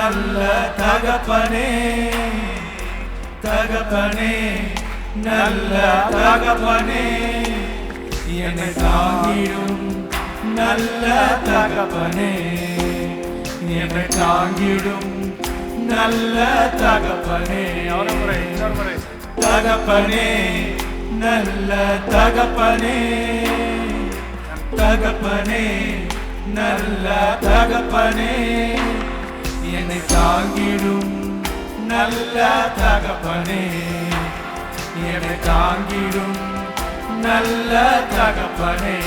நல்ல தகப்பனே தகப்பனே நல்ல தகப்பனே என்னை தாங்கிடும் நல்ல தகப்பனே என்னை தாங்கிடும் நல்ல தகப்பனே தகப்பனே நல்ல தகப்பனே தகப்பனே நல்ல தகப்பனே என்னை தாங்கிடும் நல்ல தகப்பனே என்னை தாங்கிடும் நல்ல தகப்பனே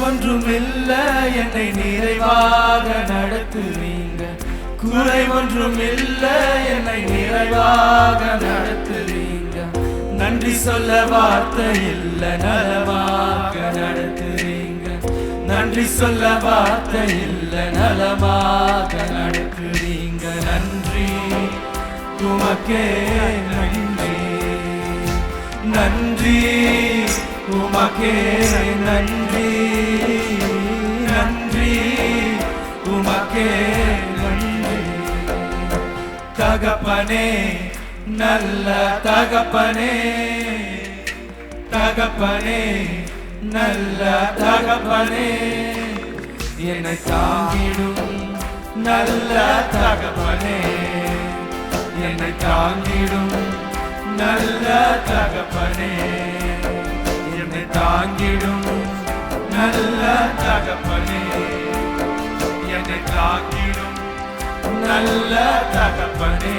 ஒன்றுமில்ல என்னை நிறைவாக நடத்துவீங்க குறை ஒன்றுமில்ல என்னை நிறைவாக நடத்துவீங்க நன்றி சொல்ல வார்த்தை இல்ல நலமாக நடத்துவீங்க நன்றி சொல்ல வார்த்தை இல்ல நலமாக நடத்துவீங்க நன்றி உமக்கே நன்றி நன்றி உமக்கே நன்றி நன்றி உமக்கே நன்றி தகப்பனே நல்ல தகப்பனே தகப்பனே நல்ல தகப்பனே என்னை தாங்கிடும் நல்ல தகப்பனே என்னை தாங்கிடும் நல்ல தகப்பனே என்னை தாங்கிடும் நல்ல தகப்பனே என்னை தாங்கிடும் நல்ல தகப்பனே